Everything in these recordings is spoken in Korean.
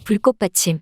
불꽃받침.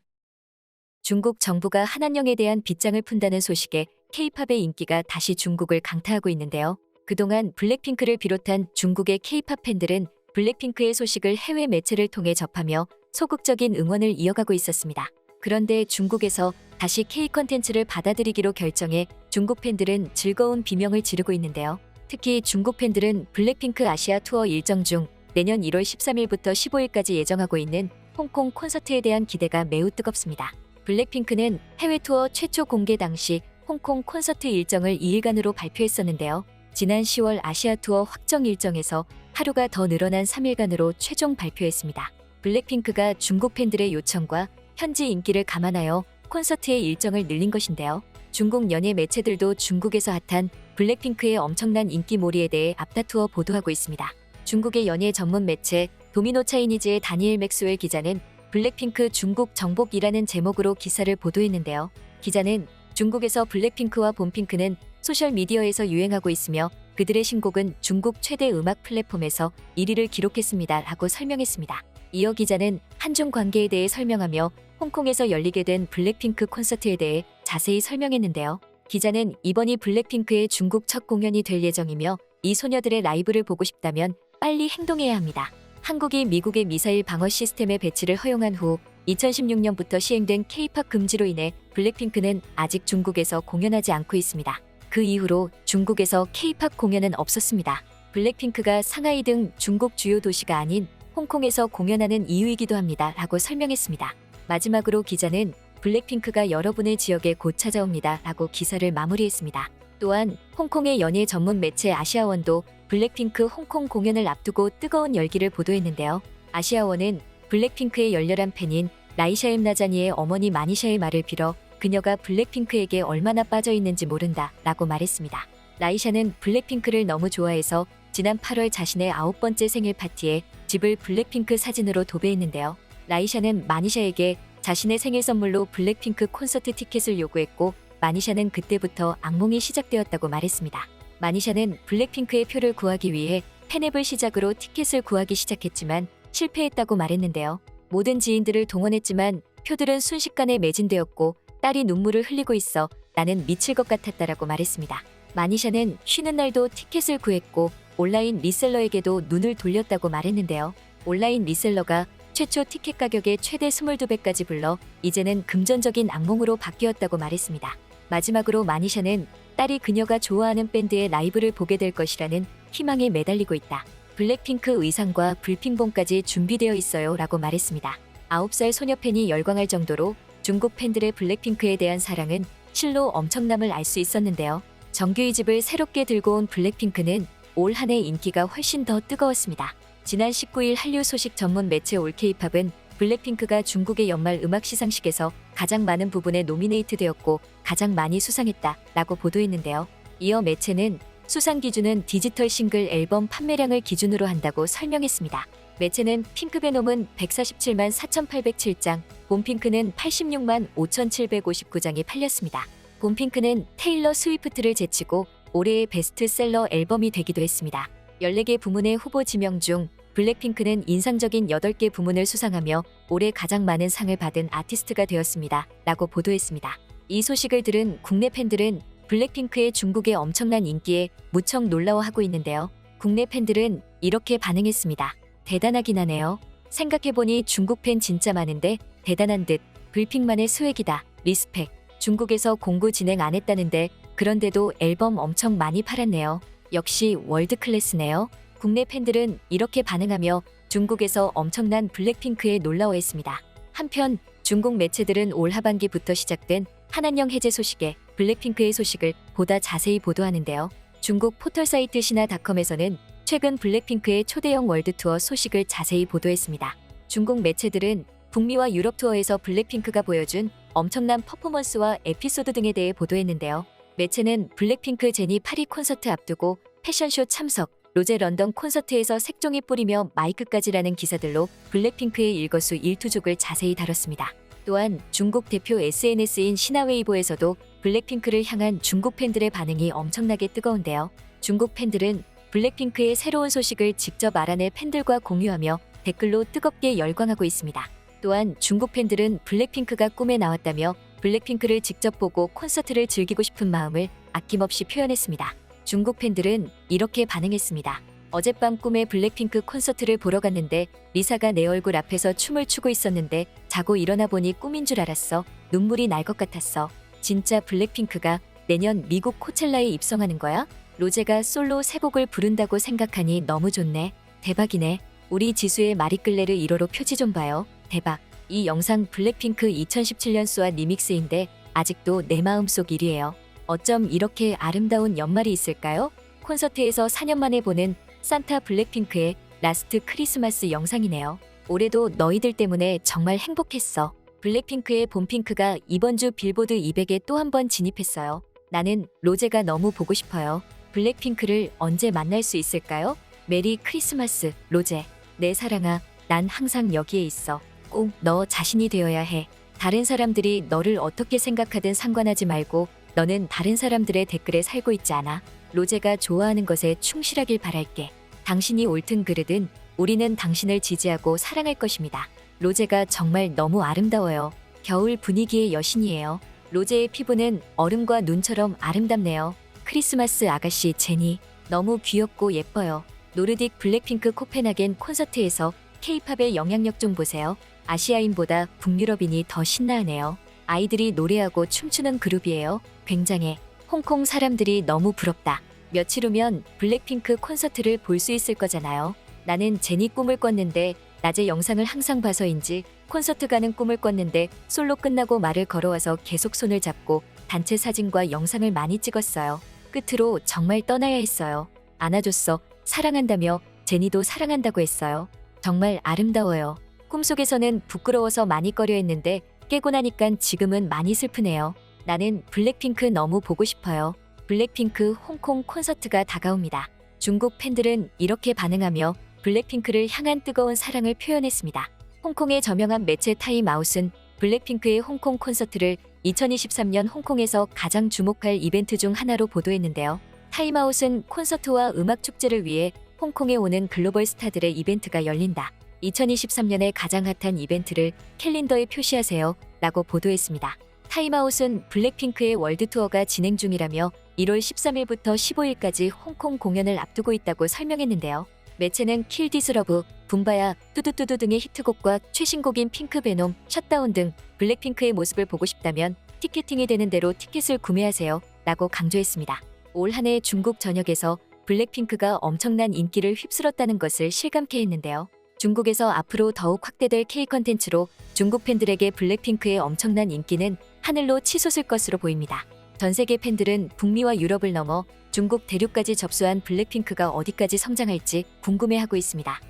중국 정부가 한한령에 대한 빗장을 푼다는 소식에 K-팝의 인기가 다시 중국을 강타하고 있는데요. 그동안 블랙핑크를 비롯한 중국의 K-팝 팬들은 블랙핑크의 소식을 해외 매체를 통해 접하며 소극적인 응원을 이어가고 있었습니다. 그런데 중국에서 다시 K-컨텐츠를 받아들이기로 결정해 중국 팬들은 즐거운 비명을 지르고 있는데요. 특히 중국 팬들은 블랙핑크 아시아 투어 일정 중 내년 1월 13일부터 15일까지 예정하고 있는 홍콩 콘서트에 대한 기대가 매우 뜨겁습니다. 블랙핑크는 해외 투어 최초 공개 당시 홍콩 콘서트 일정을 2일간으로 발표했었는데요. 지난 10월 아시아 투어 확정 일정에서 하루가 더 늘어난 3일간으로 최종 발표했습니다. 블랙핑크가 중국 팬들의 요청과 현지 인기를 감안하여 콘서트의 일정을 늘린 것인데요. 중국 연예 매체들도 중국에서 핫한 블랙핑크의 엄청난 인기몰이에 대해 앞다투어 보도하고 있습니다. 중국의 연예 전문 매체 도미노 차이니즈의 다니엘 맥스웰 기자는 블랙핑크 중국 정복이라는 제목으로 기사를 보도했는데요. 기자는 중국에서 블랙핑크와 봄핑크는 소셜미디어에서 유행하고 있으며 그들의 신곡은 중국 최대 음악 플랫폼에서 1위를 기록했습니다 라고 설명했습니다. 이어 기자는 한중 관계에 대해 설명하며 홍콩에서 열리게 된 블랙핑크 콘서트에 대해 자세히 설명했는데요. 기자는 이번이 블랙핑크의 중국 첫 공연이 될 예정이며 이 소녀들의 라이브를 보고 싶다면 빨리 행동해야 합니다. 한국이 미국의 미사일 방어 시스템의 배치를 허용한 후 2016년부터 시행된 K-팝 금지로 인해 블랙핑크는 아직 중국에서 공연하지 않고 있습니다. 그 이후로 중국에서 K-팝 공연은 없었습니다. 블랙핑크가 상하이 등 중국 주요 도시가 아닌 홍콩에서 공연하는 이유이기도 합니다 라고 설명했습니다. 마지막으로 기자는 블랙핑크가 여러분의 지역에 곧 찾아옵니다 라고 기사를 마무리했습니다. 또한 홍콩의 연예 전문 매체 아시아원도 블랙핑크 홍콩 공연을 앞두고 뜨거운 열기를 보도했는데요. 아시아원은 블랙핑크의 열렬한 팬인 라이샤임 나자니의 어머니 마니샤의 말을 빌어 그녀가 블랙핑크에게 얼마나 빠져 있는지 모른다 라고 말했습니다. 라이샤는 블랙핑크를 너무 좋아해서 지난 8월 자신의 9번째 생일 파티에 집을 블랙핑크 사진으로 도배했는데요. 라이샤는 마니샤에게 자신의 생일 선물로 블랙핑크 콘서트 티켓을 요구했고 마니샤는 그때부터 악몽이 시작되었다고 말했습니다. 마니샤는 블랙핑크의 표를 구하기 위해 팬앱을 시작으로 티켓을 구하기 시작했지만 실패했다고 말했는데요. 모든 지인들을 동원했지만 표들은 순식간에 매진되었고 딸이 눈물을 흘리고 있어 나는 미칠 것 같았다라고 말했습니다. 마니샤는 쉬는 날도 티켓을 구했고 온라인 리셀러에게도 눈을 돌렸다고 말했는데요. 온라인 리셀러가 최초 티켓 가격의 최대 22배까지 불러 이제는 금전적인 악몽으로 바뀌었다고 말했습니다. 마지막으로 마니샤는 딸이 그녀가 좋아하는 밴드의 라이브를 보게 될 것이라는 희망에 매달리고 있다. 블랙핑크 의상과 불핑봉까지 준비되어 있어요 라고 말했습니다. 9살 소녀 팬이 열광할 정도로 중국 팬들의 블랙핑크에 대한 사랑은 실로 엄청남을 알 수 있었는데요. 정규 2집을 새롭게 들고 온 블랙핑크는 올 한 해 인기가 훨씬 더 뜨거웠습니다. 지난 19일 한류 소식 전문 매체 올케이팝은 블랙핑크가 중국의 연말 음악 시상식에서 가장 많은 부분에 노미네이트 되었고 가장 많이 수상했다 라고 보도했는데요. 이어 매체는 수상 기준은 디지털 싱글 앨범 판매량을 기준으로 한다고 설명했습니다. 매체는 핑크베놈은 147만 4,807장, 봄핑크는 86만 5,759장이 팔렸습니다. 봄핑크는 테일러 스위프트를 제치고 올해의 베스트셀러 앨범이 되기도 했습니다. 14개 부문의 후보 지명 중 블랙핑크는 인상적인 8개 부문을 수상하며 올해 가장 많은 상을 받은 아티스트가 되었습니다. 라고 보도했습니다. 이 소식을 들은 국내 팬들은 블랙핑크의 중국의 엄청난 인기에 무척 놀라워하고 있는데요. 국내 팬들은 이렇게 반응했습니다. 대단하긴 하네요. 생각해보니 중국 팬 진짜 많은데 대단한 듯. 블핑만의 스웩이다. 리스펙. 중국에서 공구 진행 안 했다는데 그런데도 앨범 엄청 많이 팔았네요. 역시 월드클래스네요. 국내 팬들은 이렇게 반응하며 중국에서 엄청난 블랙핑크에 놀라워했습니다. 한편 중국 매체들은 올 하반기부터 시작된 한한령 해제 소식에 블랙핑크의 소식을 보다 자세히 보도하는데요. 중국 포털 사이트 신화닷컴에서는 최근 블랙핑크의 초대형 월드투어 소식을 자세히 보도했습니다. 중국 매체들은 북미와 유럽 투어에서 블랙핑크가 보여준 엄청난 퍼포먼스와 에피소드 등에 대해 보도했는데요. 매체는 블랙핑크 제니 파리 콘서트 앞두고 패션쇼 참석, 로제 런던 콘서트에서 색종이 뿌리며 마이크까지라는 기사들로 블랙핑크의 일거수일투족을 자세히 다뤘습니다. 또한 중국 대표 SNS인 신화웨이보에서도 블랙핑크를 향한 중국 팬들의 반응이 엄청나게 뜨거운데요. 중국 팬들은 블랙핑크의 새로운 소식을 직접 알아내 팬들과 공유하며 댓글로 뜨겁게 열광하고 있습니다. 또한 중국 팬들은 블랙핑크가 꿈에 나왔다며 블랙핑크를 직접 보고 콘서트를 즐기고 싶은 마음을 아낌없이 표현했습니다. 중국 팬들은 이렇게 반응했습니다. 어젯밤 꿈에 블랙핑크 콘서트를 보러 갔는데 리사가 내 얼굴 앞에서 춤을 추고 있었는데 자고 일어나 보니 꿈인 줄 알았어. 눈물이 날 것 같았어. 진짜 블랙핑크가 내년 미국 코첼라에 입성하는 거야? 로제가 솔로 3곡을 부른다고 생각하니 너무 좋네. 대박이네. 우리 지수의 마리끌레르 1호로 표지 좀 봐요. 대박. 이 영상 블랙핑크 2017년 쏘아 리믹스인데 아직도 내 마음속 1위예요. 어쩜 이렇게 아름다운 연말이 있을까요? 콘서트에서 4년 만에 보는 산타 블랙핑크의 라스트 크리스마스 영상이네요. 올해도 너희들 때문에 정말 행복했어. 블랙핑크의 봄핑크가 이번 주 빌보드 200에 또 한 번 진입했어요. 나는 로제가 너무 보고 싶어요. 블랙핑크를 언제 만날 수 있을까요? 메리 크리스마스, 로제. 내 사랑아, 난 항상 여기에 있어. 꼭 너 자신이 되어야 해. 다른 사람들이 너를 어떻게 생각하든 상관하지 말고 너는 다른 사람들의 댓글에 살고 있지 않아. 로제가 좋아하는 것에 충실하길 바랄게. 당신이 옳든 그르든 우리는 당신을 지지하고 사랑할 것입니다. 로제가 정말 너무 아름다워요. 겨울 분위기의 여신이에요. 로제의 피부는 얼음과 눈처럼 아름답네요. 크리스마스 아가씨 제니, 너무 귀엽고 예뻐요. 노르딕 블랙핑크 코펜하겐 콘서트에서 K-팝의 영향력 좀 보세요. 아시아인보다 북유럽인이 더 신나하네요. 아이들이 노래하고 춤추는 그룹이에요. 굉장해. 홍콩 사람들이 너무 부럽다. 며칠 후면 블랙핑크 콘서트를 볼 수 있을 거잖아요. 나는 제니 꿈을 꿨는데 낮에 영상을 항상 봐서인지 콘서트 가는 꿈을 꿨는데 솔로 끝나고 말을 걸어와서 계속 손을 잡고 단체 사진과 영상을 많이 찍었어요. 끝으로 정말 떠나야 했어요. 안아줬어. 사랑한다며 제니도 사랑한다고 했어요. 정말 아름다워요. 꿈속에서는 부끄러워서 많이 꺼려 했는데 깨고 나니깐 지금은 많이 슬프네요. 나는 블랙핑크 너무 보고 싶어요. 블랙핑크 홍콩 콘서트가 다가옵니다. 중국 팬들은 이렇게 반응하며 블랙핑크를 향한 뜨거운 사랑을 표현했습니다. 홍콩의 저명한 매체 타임아웃은 블랙핑크의 홍콩 콘서트를 2023년 홍콩에서 가장 주목할 이벤트 중 하나로 보도했는데요. 타임아웃은 콘서트와 음악 축제를 위해 홍콩에 오는 글로벌 스타들의 이벤트가 열린다. 2023년에 가장 핫한 이벤트를 캘린더에 표시하세요 라고 보도했습니다. 타임아웃은 블랙핑크의 월드 투어가 진행 중이라며 1월 13일부터 15일까지 홍콩 공연을 앞두고 있다고 설명했는데요. 매체는 킬 디스 러브, 붐바야, 뚜두뚜두 등의 히트곡과 최신곡인 핑크베놈, 셧다운 등 블랙핑크의 모습을 보고 싶다면 티켓팅이 되는 대로 티켓을 구매하세요 라고 강조했습니다. 올 한 해 중국 전역에서 블랙핑크가 엄청난 인기를 휩쓸었다는 것을 실감케 했는데요. 중국에서 앞으로 더욱 확대될 K 컨텐츠로 중국 팬들에게 블랙핑크의 엄청난 인기는 하늘로 치솟을 것으로 보입니다. 전 세계 팬들은 북미와 유럽을 넘어 중국 대륙까지 접수한 블랙핑크가 어디까지 성장할지 궁금해하고 있습니다.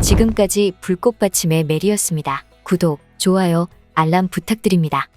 지금까지 불꽃받침의 메리였습니다. 구독, 좋아요, 알람 부탁드립니다.